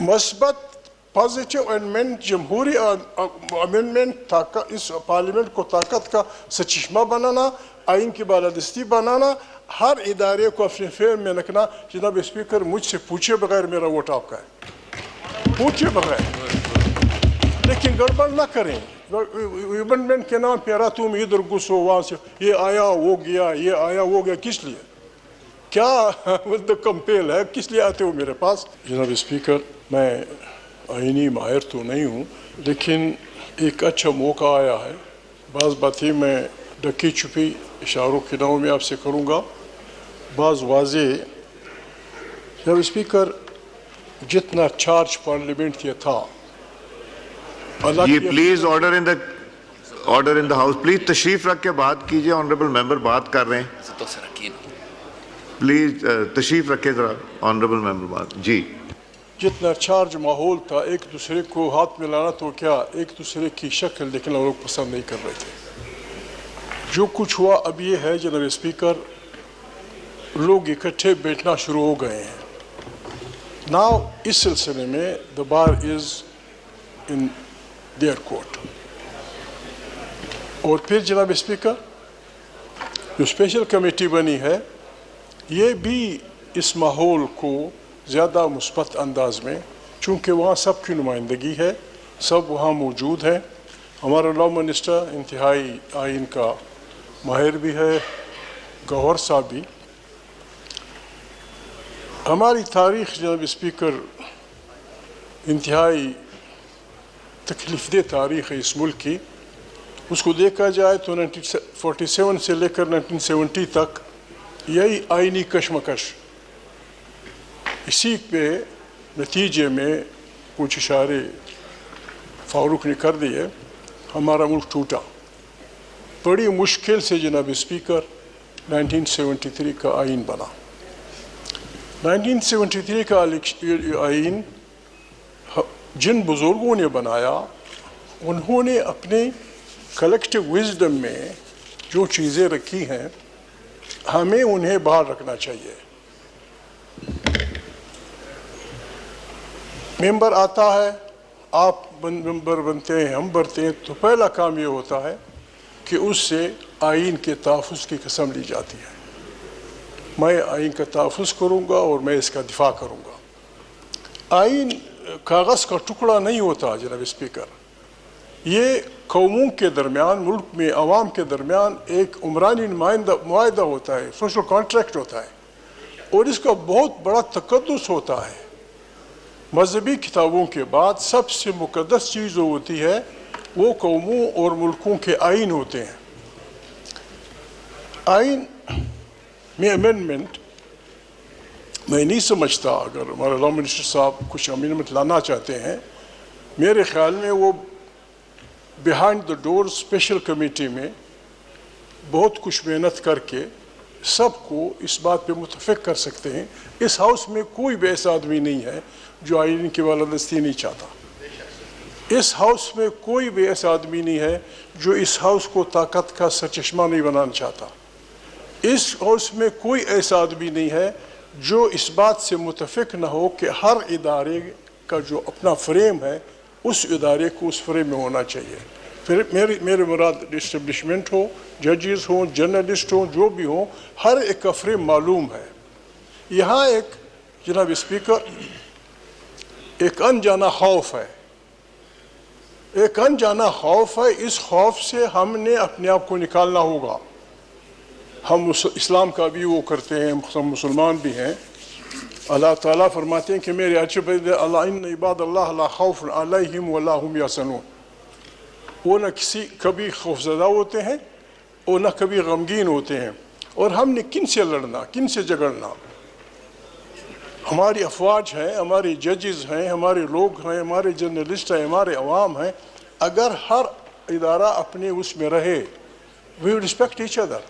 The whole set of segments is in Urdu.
مثبت پازیٹیو امینڈمنٹ جمہوری امینڈمنٹ اس پارلیمنٹ کو طاقت کا سچشمہ بنانا، آئین کی بالادستی بنانا، ہر ادارے کو اپنے فعل میں رکھنا. جناب اسپیکر، مجھ سے پوچھے بغیر میرا ووٹ آپ کا ہے، پوچھے بغیر، لیکن گڑبڑ نہ کریں. امینڈمنٹ کے نام پہ تم ادھر گھسو وہاں سے، یہ آیا وہ گیا، یہ آیا وہ گیا. کس لیے؟ کیا کمپیل ہے؟ کس لیے آتے ہو میرے پاس؟ جناب اسپیکر، میں آئینی ماہر تو نہیں ہوں، لیکن ایک اچھا موقع آیا ہے. بعض باتیں میں ڈکی چھپی اشاروں کے نام میں آپ سے کروں گا، بعض واضح. جناب اسپیکر، جتنا چارج پارلیمنٹ یہ تھا، جی please order in the house. Please تشریف رکھ کے بات کیجئے. آنریبل ممبر بات کر رہے ہیں، پلیز تشریف رکھے ذرا. آنریبل ممبر بات. جی جتنا چارج ماحول تھا، ایک دوسرے کو ہاتھ ملانا تو کیا، ایک دوسرے کی شکل دیکھنا لوگ پسند نہیں کر رہے تھے. جو کچھ ہوا اب یہ ہے جناب اسپیکر، لوگ اکٹھے بیٹھنا شروع ہو گئے ہیں. ناؤ اس سلسلے میں the bar is in their court. اور پھر جناب اسپیکر، جو اسپیشل کمیٹی بنی ہے، یہ بھی اس ماحول کو زیادہ مثبت انداز میں، چونکہ وہاں سب کی نمائندگی ہے، سب وہاں موجود ہیں. ہمارا لا منسٹر انتہائی آئین کا ماہر بھی ہے، گوہر صاحب بھی. ہماری تاریخ جناب اسپیکر انتہائی تکلیف دہ تاریخ ہے اس ملک کی. اس کو دیکھا جائے تو 1947 سے لے کر 1970 تک یہی آئینی کشمکش، اسی پہ نتیجے میں کچھ اشارے فاروق نے کر دیے، ہمارا ملک ٹوٹا. بڑی مشکل سے جناب اسپیکر 1973 کا آئین بنا. 1973 کا آئین جن بزرگوں نے بنایا، انہوں نے اپنے کلیکٹیو وزڈم میں جو چیزیں رکھی ہیں، ہمیں انہیں باہر رکھنا چاہیے. ممبر آتا ہے، آپ ممبر بنتے ہیں، ہم بنتے ہیں، تو پہلا کام یہ ہوتا ہے کہ اس سے آئین کے تحفظ کی قسم لی جاتی ہے. میں آئین کا تحفظ کروں گا اور میں اس کا دفاع کروں گا. آئین کاغذ کا ٹکڑا نہیں ہوتا جناب اسپیکر، یہ قوموں کے درمیان، ملک میں عوام کے درمیان ایک عمرانی معاہدہ ہوتا ہے، سوشل کانٹریکٹ ہوتا ہے، اور اس کا بہت بڑا تقدس ہوتا ہے. مذہبی کتابوں کے بعد سب سے مقدس چیز جو ہوتی ہے وہ قوموں اور ملکوں کے آئین ہوتے ہیں. آئین میں امینڈمنٹ میں نہیں سمجھتا، اگر ہمارے لا منسٹر صاحب کچھ امینڈمنٹ لانا چاہتے ہیں، میرے خیال میں وہ behind the door special committee میں بہت کچھ محنت کر کے سب کو اس بات پہ متفق کر سکتے ہیں. اس ہاؤس میں کوئی بھی ایسا آدمی نہیں ہے جو آئین کی بالادستی نہیں چاہتا. اس ہاؤس میں کوئی بھی ایسا آدمی نہیں ہے جو اس ہاؤس کو طاقت کا سرچشمہ نہیں بنانا چاہتا. اس ہاؤس میں کوئی ایسا آدمی نہیں ہے جو اس بات سے متفق نہ ہو کہ ہر ادارے کا جو اپنا فریم ہے، اس ادارے کو اس فریم میں ہونا چاہیے. پھر میرے مراد اسٹیبلشمنٹ ہو، ججز ہوں، جرنلسٹ ہوں، جو بھی ہوں، ہر ایک کا فریم معلوم ہے. یہاں ایک جناب اسپیکر ایک انجانا خوف ہے، ایک انجانا خوف ہے. اس خوف سے ہم نے اپنے آپ کو نکالنا ہوگا. ہم اسلام کا بھی وہ کرتے ہیں، ہم مسلمان بھی ہیں. اللہ تعالیٰ فرماتے ہیں کہ میرے اچھے بندے اللہ ان عباد اللہ لا خوف علیہم ولا هم یحزنون. وہ نہ کبھی خوفزدہ ہوتے ہیں اور نہ کبھی غمگین ہوتے ہیں. اور ہم نے کن سے لڑنا، کن سے جھگڑنا؟ ہماری افواج ہیں، ہماری ججز ہیں، ہمارے لوگ ہیں، ہمارے جرنلسٹ ہیں، ہمارے عوام ہیں. اگر ہر ادارہ اپنے اس میں رہے، we will respect each other.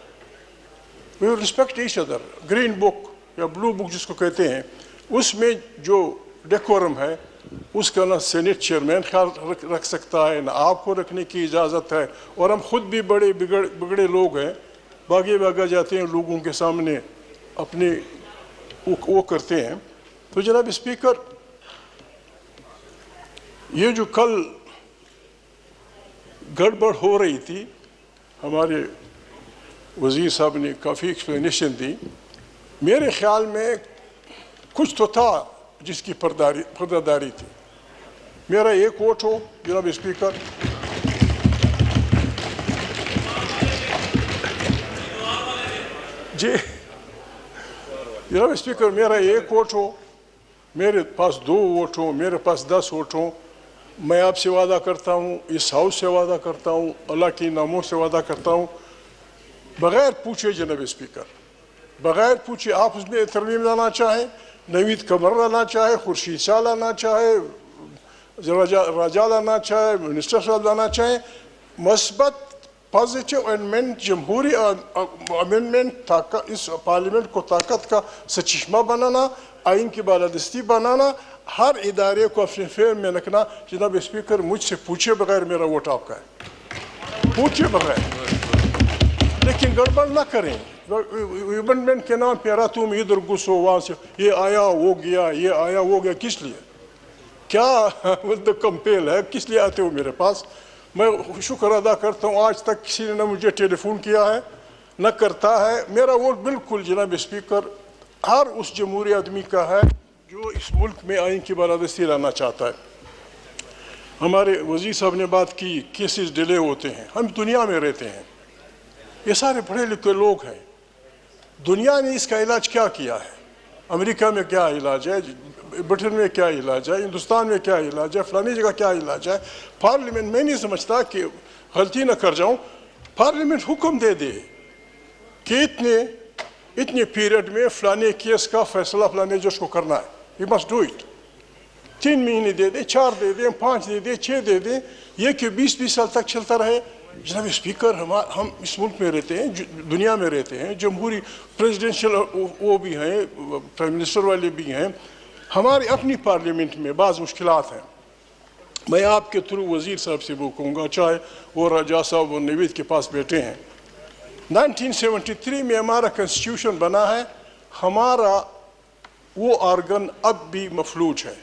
We will respect each other. Green book یا بلو بک جس کو کہتے ہیں، اس میں جو ڈیکورم ہے اس کا نہ سینٹ چیئرمین خیال رکھ سکتا ہے، نہ آپ کو رکھنے کی اجازت ہے. اور ہم خود بھی بڑے بگڑے لوگ ہیں، بھاگا جاتے ہیں لوگوں کے سامنے، اپنے وہ کرتے ہیں. تو جناب اسپیکر، یہ جو کل گڑبڑ ہو رہی تھی ہمارے وزیر صاحب نے کافی ایکسپلینیشن دی. میرے خیال میں کچھ تو تھا جس کی پردہ داری تھی. میرا ایک ووٹ ہو جناب اسپیکر, جی جناب اسپیکر, میرا ایک ووٹ ہو, میرے پاس 2 ووٹ ہوں, میرے پاس 10 ووٹ ہوں, میں آپ سے وعدہ کرتا ہوں, اس ہاؤس سے وعدہ کرتا ہوں, اللہ کی ناموں سے وعدہ کرتا ہوں, بغیر پوچھے جناب اسپیکر, بغیر پوچھے آپ اس میں ترمیم لانا چاہیں, نوید قمر لانا چاہے, خورشید شاہ لانا چاہے, راجہ لانا چاہے, منسٹر صاحب لانا چاہیں, مثبت پازیٹیو امینڈمنٹ, جمہوری امینڈمنٹ, اس پارلیمنٹ کو طاقت کا سچشمہ بنانا, آئین کی بالادستی بنانا, ہر ادارے کو اپنے فعل میں رکھنا. جناب اسپیکر, مجھ سے پوچھے بغیر میرا ووٹ آپ کا ہے, پوچھے بغیر, لیکن گڑبڑ نہ کریں. امینڈمنٹ کے نام پہ تم ادھر گھسو وہاں سے, یہ آیا وہ گیا, یہ آیا وہ گیا, کس لیے, کیا کمپیل ہے, کس لیے آتے ہو میرے پاس؟ میں شکر ادا کرتا ہوں آج تک کسی نے نہ مجھے ٹیلی فون کیا ہے نہ کرتا ہے. میرا ووٹ بالکل جناب اسپیکر ہر اس جمہوری آدمی کا ہے جو اس ملک میں آئین کی بالادستی لانا چاہتا ہے. ہمارے وزیر صاحب نے بات کی کیسز ڈیلے ہوتے ہیں, ہم دنیا میں رہتے ہیں, یہ سارے پڑھے لکھے لوگ ہیں, دنیا نے اس کا علاج کیا کیا ہے, امریکہ میں کیا علاج ہے, برطن میں کیا علاج ہے, ہندوستان میں کیا علاج ہے, فلانی جگہ کیا علاج ہے. پارلیمنٹ, میں نہیں سمجھتا کہ غلطی نہ کر جاؤں, پارلیمنٹ حکم دے دے کہ اتنے پیریڈ میں فلانے کیس کا فیصلہ فلانے جج کو کرنا ہے, یو مسٹ ڈو اٹ. 3 مہینے دے دیں, 4 دے دیں, 5 دے دیں, 6 دے دیں, یہ کہ 20 سال تک چلتا رہے. جناب اسپیکر, ہم اس ملک میں رہتے ہیں, دنیا میں رہتے ہیں, جمہوری پریزیڈنشل وہ بھی ہیں, پرائم منسٹر والے بھی ہیں, ہماری اپنی پارلیمنٹ میں بعض مشکلات ہیں. میں آپ کے تھرو وزیر صاحب سے وہ کہوں گا, چاہے وہ راجہ صاحب اور نوید کے پاس بیٹھے ہیں, 1973 میں ہمارا کنسٹیٹیوشن بنا ہے, ہمارا وہ آرگن اب بھی مفلوج ہے,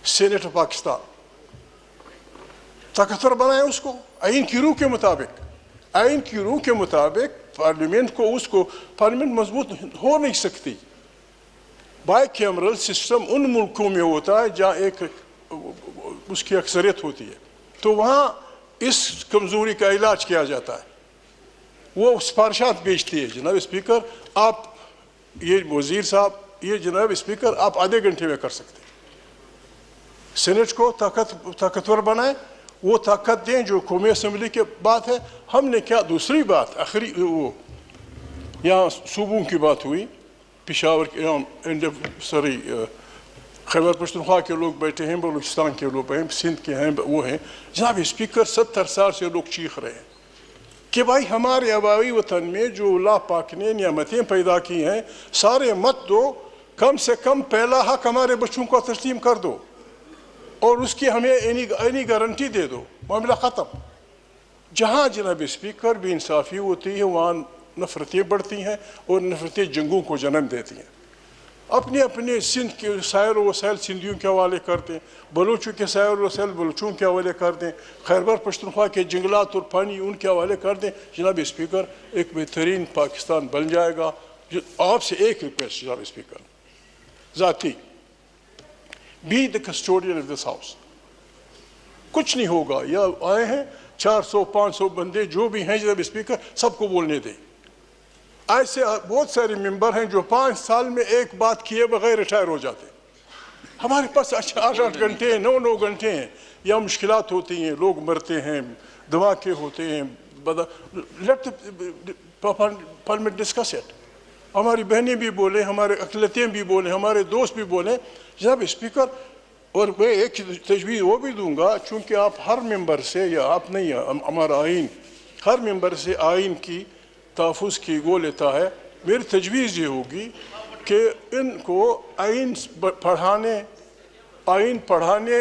سینٹ آف پاکستان. طاقتور بنائیں اس کو آئین کی روح کے مطابق, آئین کی روح کے مطابق پارلیمنٹ کو, اس کو پارلیمنٹ مضبوط ہو نہیں سکتی. بائی کیمرل سسٹم ان ملکوں میں ہوتا ہے جہاں ایک اس کی اکثریت ہوتی ہے, تو وہاں اس کمزوری کا علاج کیا جاتا ہے, وہ سفارشات بھیجتی ہے. جناب اسپیکر, آپ یہ وزیر صاحب, یہ جناب اسپیکر آپ آدھے گھنٹے میں کر سکتے ہیں. سینٹ کو طاقتور بنائیں, وہ طاقت دیں جو قومی اسمبلی کے بات ہے. ہم نے کیا دوسری بات آخری, وہ یہاں صوبوں کی بات ہوئی, پشاور کے خیبر پختونخوا کے لوگ بیٹھے ہیں, بلوچستان کے لوگ ہیں, سندھ کے ہیں, وہ ہیں. جناب اسپیکر, 70 سال سے لوگ چیخ رہے ہیں کہ بھائی ہمارے آبائی وطن میں جو اللہ پاک نے نعمتیں پیدا کی ہیں سارے مت دو, کم سے کم پہلا حق ہمارے بچوں کو تسلیم کر دو اور اس کی ہمیں اینی گارنٹی دے دو, معاملہ ختم. جہاں جناب اسپیکر بے انصافی ہوتی ہے وہاں نفرتیں بڑھتی ہیں اور نفرتیں جنگوں کو جنم دیتی ہیں. اپنے سندھ کے سائر و وسائل سندھیوں کے حوالے کر دیں, بلوچوں کے سائر و وسائل بلوچوں کے حوالے کر دیں, خیبر پختونخوا کے جنگلات اور پانی ان کے حوالے کر دیں. جناب اسپیکر, ایک بہترین پاکستان بن جائے گا. آپ سے ایک ریکویسٹ جناب اسپیکر, ذاتی, be the custodian of this house. کچھ نہیں ہوگا, یا آئے ہیں 400-500 بندے جو بھی ہیں جناب اسپیکر, سب کو بولنے دیں. ایسے بہت سارے ممبر ہیں جو 5 سال میں ایک بات کیے بغیر ریٹائر ہو جاتے ہیں. ہمارے پاس 8 گھنٹے ہیں, 9 گھنٹے ہیں, یا مشکلات ہوتی ہیں, لوگ مرتے ہیں, دھماکے ہوتے ہیں. Let parliament discuss it. ہماری بہنیں بھی بولیں, ہمارے اقلیتیں بھی بولیں, ہمارے دوست بھی بولیں. جناب اسپیکر, اور میں ایک تجویز وہ بھی دوں گا, چونکہ آپ ہر ممبر سے, یا آپ نہیں, ہمارا آئین ہر ممبر سے آئین کی تحفظ کی گو لیتا ہے. میری تجویز یہ ہوگی کہ ان کو آئین پڑھانے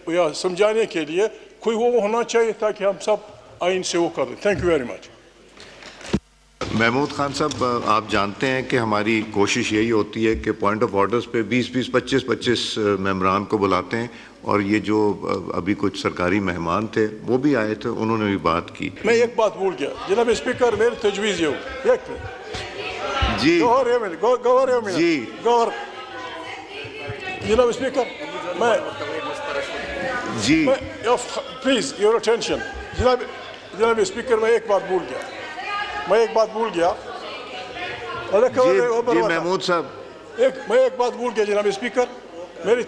یا سمجھانے کے لیے کوئی وہ ہونا چاہیے تاکہ ہم سب آئین سے وہ کر دیں. Thank you very much. Mahmood Khan صاحب آپ جانتے ہیں کہ ہماری کوشش یہی ہوتی ہے کہ پوائنٹ آف آرڈرز پہ 20-20 25-25 ممبران کو بلاتے ہیں، اور یہ جو ابھی کچھ سرکاری مہمان تھے وہ بھی آئے تھے، انہوں نے بھی بات کی. میں ایک بات بھول گیا جناب اسپیکر، میری تجویز یہ ہو ایک جی گور جی جناب اسپیکر، میں جی پلیز یور اٹینشن. جناب اسپیکر، میں ایک بات بھول گیا جی محمود صاحب، میں ایک بات بھول گیا جناب اسپیکر. میری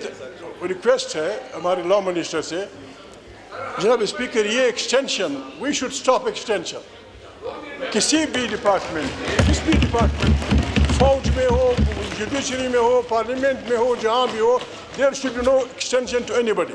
ریکویسٹ ہے ہمارے لا منسٹر سے، جناب اسپیکر یہ extension, we should stop extension. کسی بھی ڈپارٹمنٹ فوج میں ہو، جوڈیشری میں ہو، پارلیمنٹ میں ہو، جہاں بھی ہو، there should be no extension to any body.